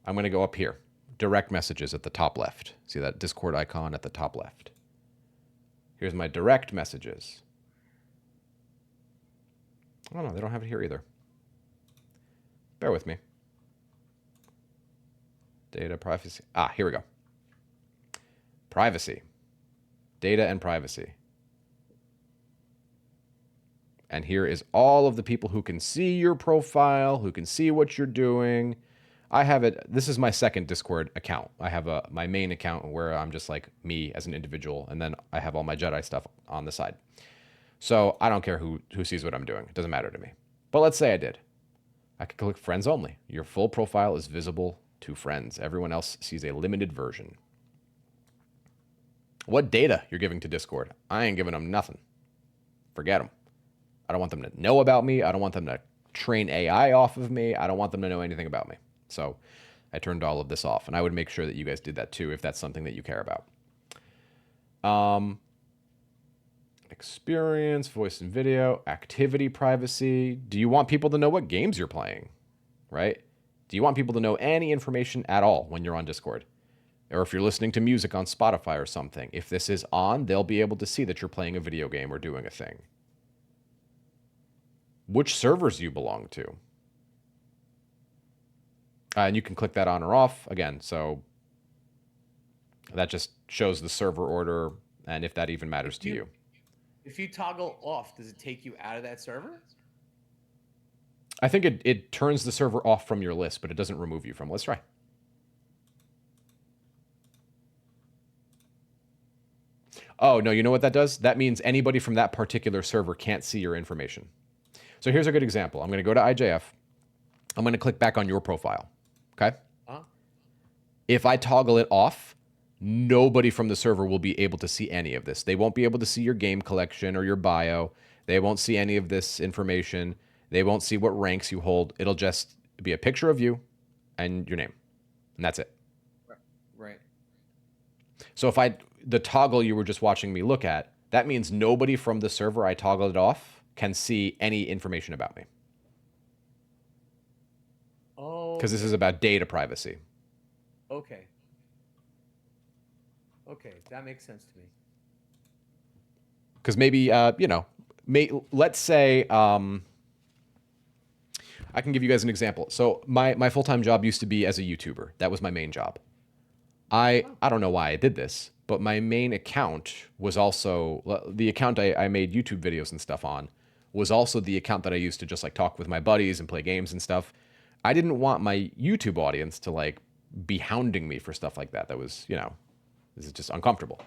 I'm going to go up here. Direct messages at the top left. See that Discord icon at the top left? Here's my direct messages. Oh, no, they don't have it here either. Bear with me. Data, privacy. Ah, here we go. Privacy. Data and privacy. And here is all of the people who can see your profile, who can see what you're doing. I have it. This is my second Discord account. I have my main account where I'm just like me as an individual, and then I have all my Jedi stuff on the side. So I don't care who sees what I'm doing. It doesn't matter to me. But let's say I did. I could click friends only. Your full profile is visible to friends. Everyone else sees a limited version. What data you're giving to Discord? I ain't giving them nothing. Forget them. I don't want them to know about me. I don't want them to train AI off of me. I don't want them to know anything about me. So I turned all of this off, and I would make sure that you guys did that too if that's something that you care about. Experience, voice and video, activity privacy. Do you want people to know what games you're playing, right? Do you want people to know any information at all when you're on Discord? Or if you're listening to music on Spotify or something, if this is on, they'll be able to see that you're playing a video game or doing a thing. Which servers you belong to. And you can click that on or off again. So that just shows the server order and if that even matters to you. If you toggle off, does it take you out of that server? I think it turns the server off from your list, but it doesn't remove you from. Let's try. Oh, no, you know what that does? That means anybody from that particular server can't see your information. So here's a good example. I'm going to go to IJF. I'm going to click back on your profile. Okay? If I toggle it off, nobody from the server will be able to see any of this. They won't be able to see your game collection or your bio. They won't see any of this information. They won't see what ranks you hold. It'll just be a picture of you and your name, and that's it. Right. So if the toggle you were just watching me look at, that means nobody from the server I toggled it off can see any information about me. Oh. Because this is about data privacy. Okay. Okay, that makes sense to me. Because maybe, let's say, I can give you guys an example. So my full-time job used to be as a YouTuber. That was my main job. I don't know why I did this, but my main account was also, the account I made YouTube videos and stuff on was also the account that I used to just like talk with my buddies and play games and stuff. I didn't want my YouTube audience to like be hounding me for stuff like that. That was, this is just uncomfortable.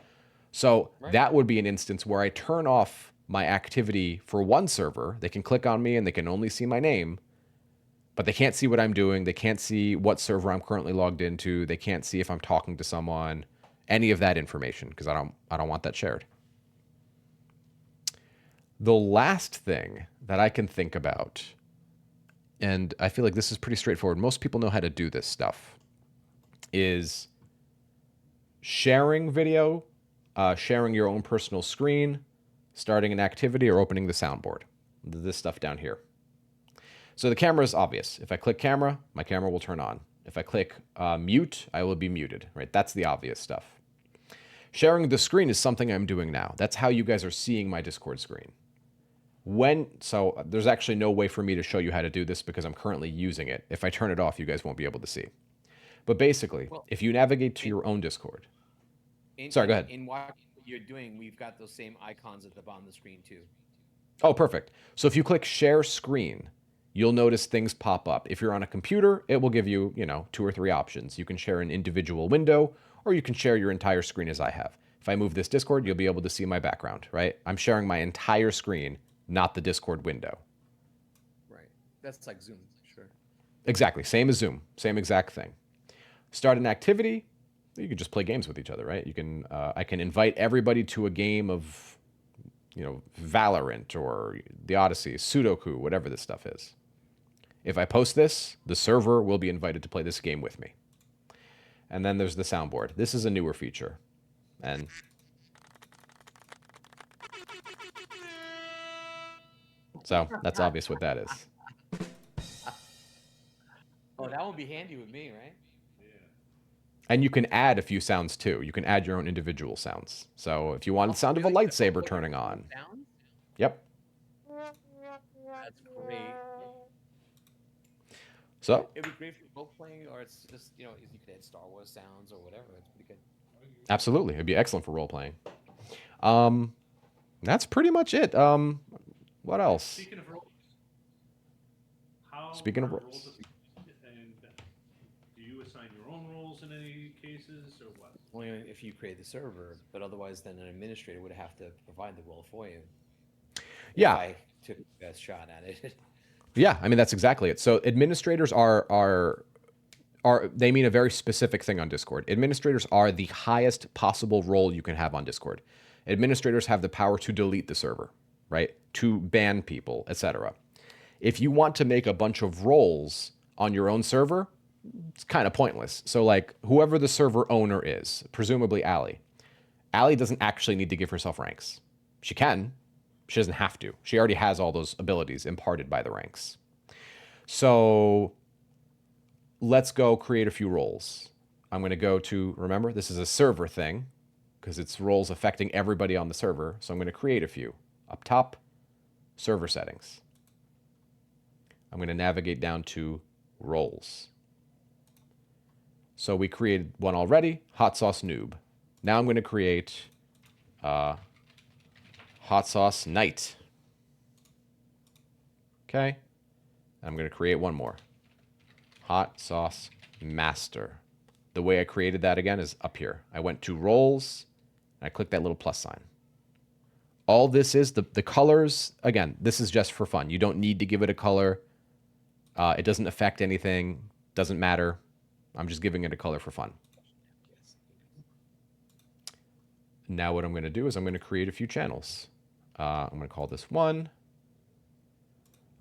So that would be an instance where I turn off my activity for one server. They can click on me and they can only see my name, but they can't see what I'm doing. They can't see what server I'm currently logged into. They can't see if I'm talking to someone, any of that information, because I don't want that shared. The last thing that I can think about, and I feel like this is pretty straightforward, most people know how to do this stuff, is sharing video, sharing your own personal screen, starting an activity, or opening the soundboard. This stuff down here. So the camera is obvious. If I click camera, my camera will turn on. If I click mute, I will be muted, right? That's the obvious stuff. Sharing the screen is something I'm doing now. That's how you guys are seeing my Discord screen. So there's actually no way for me to show you how to do this because I'm currently using it. If I turn it off, you guys won't be able to see. But basically, if you navigate to your own Discord. Sorry, go ahead. In what you're doing, we've got those same icons at the bottom of the screen too. Oh, perfect. So if you click share screen, you'll notice things pop up. If you're on a computer, it will give you, 2 or 3 options. You can share an individual window, or you can share your entire screen as I have. If I move this Discord, you'll be able to see my background, right? I'm sharing my entire screen, not the Discord window. Right. That's like Zoom, sure. Exactly. Same as Zoom. Same exact thing. Start an activity. You can just play games with each other, right? You can. I can invite everybody to a game of, Valorant or the Odyssey, Sudoku, whatever this stuff is. If I post this, the server will be invited to play this game with me. And then there's the soundboard. This is a newer feature. And so that's obvious what that is. Oh, that would be handy with me, right? And you can add a few sounds too. You can add your own individual sounds. So if you want the sound of a lightsaber turning on. Yep. That's great. So it'd be great for role playing, or it's just you could add Star Wars sounds or whatever. It's pretty good. Absolutely, it'd be excellent for role playing. That's pretty much it. What else? Speaking of roles, and do you assign your own roles in any cases, or what? Only if you create the server, but otherwise, then an administrator would have to provide the role for you. Yeah. If I took the best shot at it. Yeah, I mean that's exactly it. So administrators are they mean a very specific thing on Discord. Administrators are the highest possible role you can have on Discord. Administrators have the power to delete the server, right? To ban people, etc. If you want to make a bunch of roles on your own server, it's kind of pointless. So like whoever the server owner is, presumably Allie doesn't actually need to give herself ranks. She can. She doesn't have to. She already has all those abilities imparted by the ranks. So let's go create a few roles. I'm going to go to, remember, this is a server thing because it's roles affecting everybody on the server. So I'm going to create a few. Up top, server settings. I'm going to navigate down to roles. So we created one already, hot sauce noob. Now I'm going to create hot sauce knight. Okay. I'm going to create one more. Hot sauce master. The way I created that again is up here. I went to roles and I clicked that little plus sign. All this is the colors. Again, this is just for fun. You don't need to give it a color. It doesn't affect anything. Doesn't matter. I'm just giving it a color for fun. Now what I'm going to do is I'm going to create a few channels. I'm going to call this one.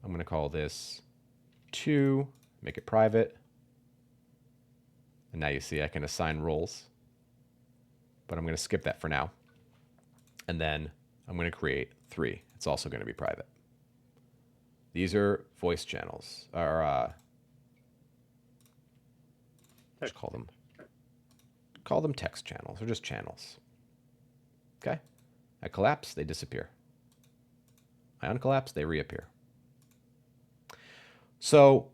I'm going to call this 2, make it private. And now you see I can assign roles. But I'm going to skip that for now. And then I'm going to create 3. It's also going to be private. These are voice channels, or just call them text channels, or just channels. Okay? I collapse, they disappear. I uncollapse, they reappear. So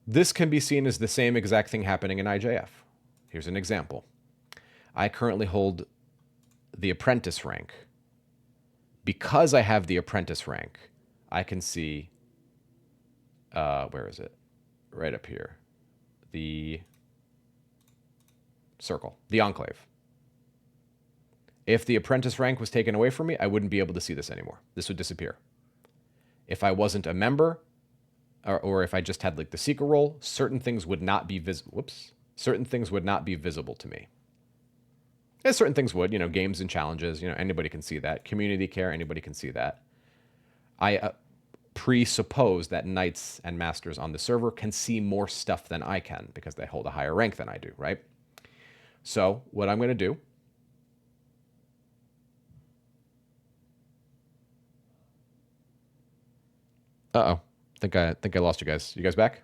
this can be seen as the same exact thing happening in IJF. Here's an example. I currently hold the apprentice rank. Because I have the apprentice rank, I can see, where is it? Right up here. The circle, the enclave. If the apprentice rank was taken away from me, I wouldn't be able to see this anymore. This would disappear. If I wasn't a member, or if I just had like the seeker role, certain things would not be certain things would not be visible to me. And certain things would, games and challenges, anybody can see that. Community care, anybody can see that. I presuppose that knights and masters on the server can see more stuff than I can because they hold a higher rank than I do, right? So what I'm going to do I think I lost you guys. You guys back?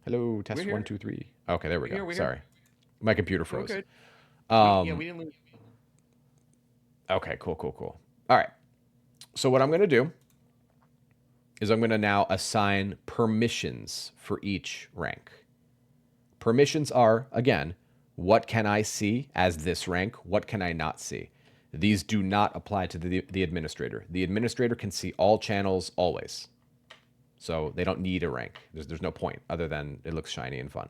Hello, test 1, 2, 3. Okay, there we go. Sorry. My computer froze. Good. We didn't lose. Okay, cool. All right. So what I'm going to do is I'm going to now assign permissions for each rank. Permissions are, again, what can I see as this rank? What can I not see? These do not apply to the administrator. The administrator can see all channels always. So they don't need a rank. There's no point other than it looks shiny and fun.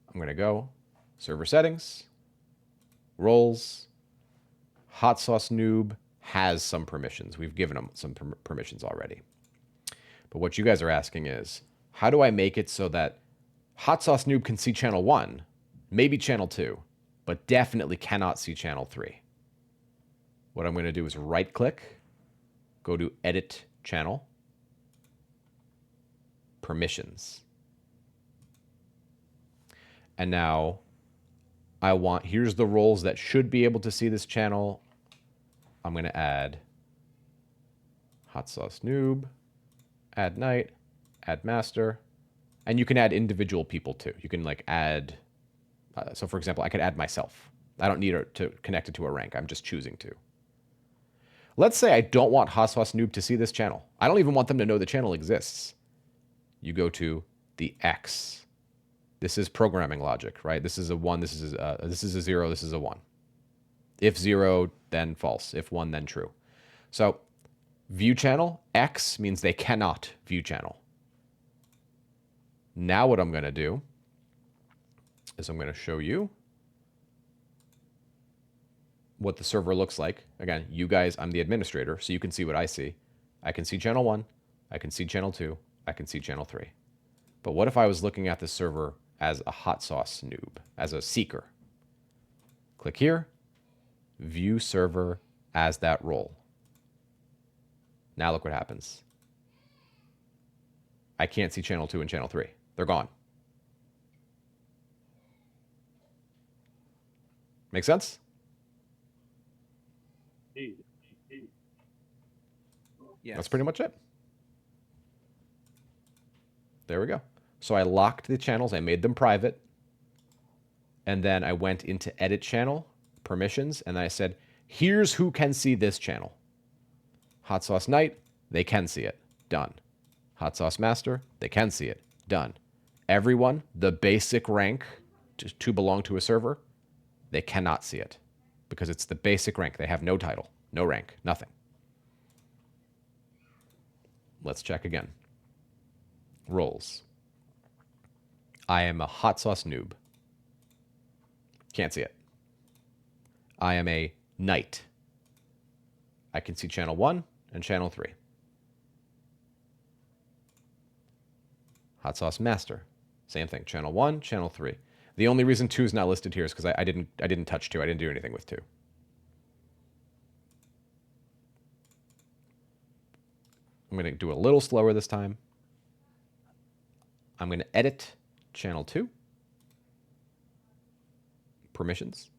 I'm going to go server settings, roles, hot sauce noob has some permissions. We've given them some permissions already. But what you guys are asking is, how do I make it so that hot sauce noob can see channel 1, maybe channel 2, but definitely cannot see channel 3? What I'm going to do is right click, go to edit channel, permissions. And now here's the roles that should be able to see this channel. I'm going to add hot sauce noob, add knight, add master, and you can add individual people too. You can add, so for example, I could add myself. I don't need to connect it to a rank. I'm just choosing to. Let's say I don't want hot sauce noob to see this channel. I don't even want them to know the channel exists. You go to the X. This is programming logic, right? This is a 1, this is a 0, this is a 1. If 0, then false. If 1, then true. So view channel, X means they cannot view channel. Now what I'm going to do is I'm going to show you what the server looks like. Again, you guys, I'm the administrator, so you can see what I see. I can see channel 1, I can see channel 2, I can see channel 3. But what if I was looking at the server as a hot sauce noob, as a seeker? Click here, view server as that role. Now look what happens. I can't see channel 2 and channel 3. They're gone. Make sense? Yes. That's pretty much it. There we go. So I locked the channels. I made them private. And then I went into edit channel, permissions, and I said, here's who can see this channel. Hot sauce knight, they can see it. Done. Hot sauce master, they can see it. Done. Everyone, the basic rank to belong to a server, they cannot see it because it's the basic rank. They have no title, no rank, nothing. Let's check again. Roles. I am a hot sauce noob. Can't see it. I am a knight. I can see channel 1 and channel 3. Hot sauce master. Same thing. Channel 1, channel 3. The only reason 2 is not listed here is because I didn't touch 2. I didn't do anything with 2. I'm going to do a little slower this time. I'm going to edit channel 2. Permissions.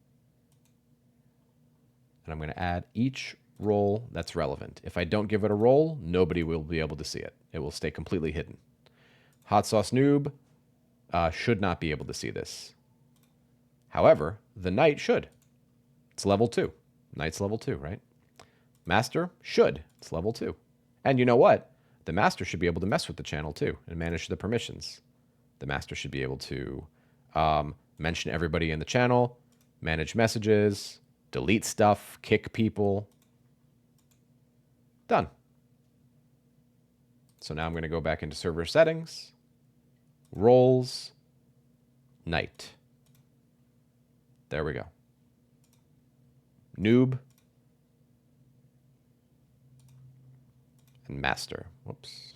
And I'm going to add each role that's relevant. If I don't give it a role, nobody will be able to see it. It will stay completely hidden. Hot Sauce Noob should not be able to see this. However, the Knight should. It's level 2. Knight's level 2, right? Master should. It's level 2. And you know what? The Master should be able to mess with the channel too and manage the permissions. The Master should be able to mention everybody in the channel, manage messages, delete stuff, kick people. Done. So now I'm going to go back into server settings, roles, Knight. There we go. Noob and Master. Whoops.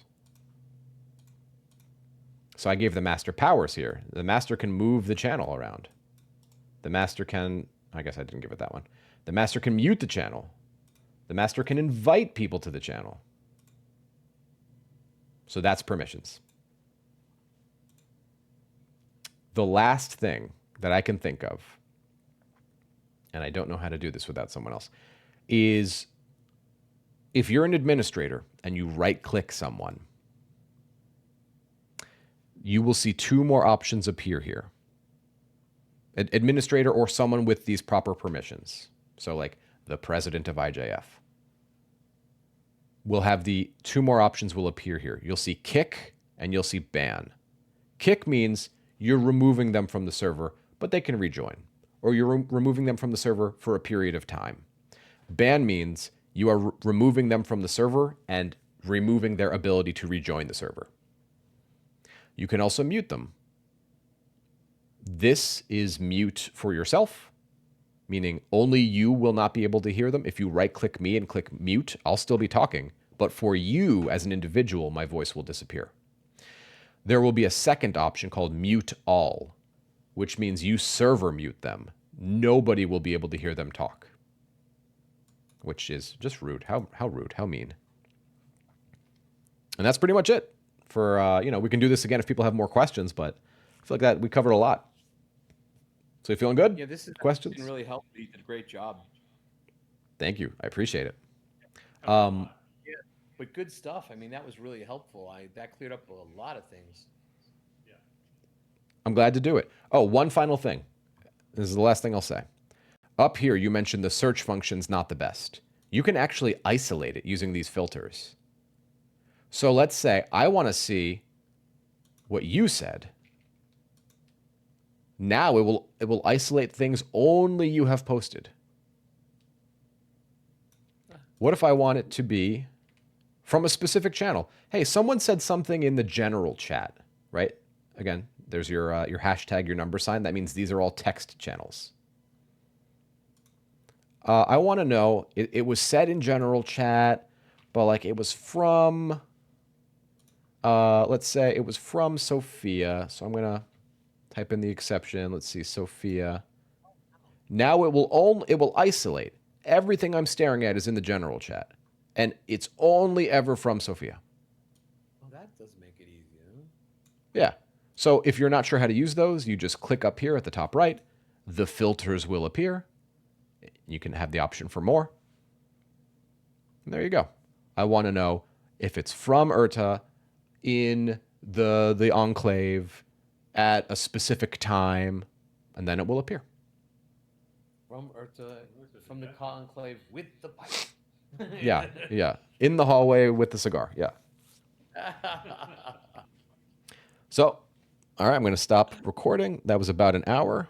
So I gave the Master powers here. The Master can move the channel around. The Master can, I guess I didn't give it that one. The Master can mute the channel. The Master can invite people to the channel. So that's permissions. The last thing that I can think of, and I don't know how to do this without someone else, is if you're an administrator and you right-click someone, you will see 2 more options appear here. Administrator or someone with these proper permissions. So like the president of IJF. We'll have the 2 more options will appear here. You'll see kick and you'll see ban. Kick means you're removing them from the server, but they can rejoin. Or you're removing them from the server for a period of time. Ban means you are removing them from the server and removing their ability to rejoin the server. You can also mute them. This is mute for yourself, meaning only you will not be able to hear them. If you right-click me and click mute, I'll still be talking. But for you as an individual, my voice will disappear. There will be a second option called mute all, which means you server mute them. Nobody will be able to hear them talk, which is just rude. How rude, how mean. And that's pretty much it for, we can do this again if people have more questions, but I feel like that we covered a lot. So you feeling good? Yeah, this is questions. Been really helpful. You did a great job. Thank you. I appreciate it. Yeah, But good stuff. I mean, that was really helpful. That cleared up a lot of things. yeah. I'm glad to do it. Oh, one final thing. This is the last thing I'll say. Up here, you mentioned the search function's not the best. You can actually isolate it using these filters. So let's say I want to see what you said. Now it will isolate things only you have posted. What if I want it to be from a specific channel? Hey, someone said something in the general chat, right? Again, there's your hashtag, your number sign. That means these are all text channels. I want to know, it was said in general chat, but like it was from, let's say it was from Sophia. So I'm going to type in the exception. Let's see, Sophia. Now it will isolate. Everything I'm staring at is in the general chat. And it's only ever from Sophia. Well, that does make it easier. Yeah. So if you're not sure how to use those, you just click up here at the top right. The filters will appear. You can have the option for more. And there you go. I want to know if it's from Urta in the enclave at a specific time, and then it will appear. From Urta, from the conclave with the pipe. Yeah. In the hallway with the cigar. Yeah. So, all right, I'm going to stop recording. That was about an hour.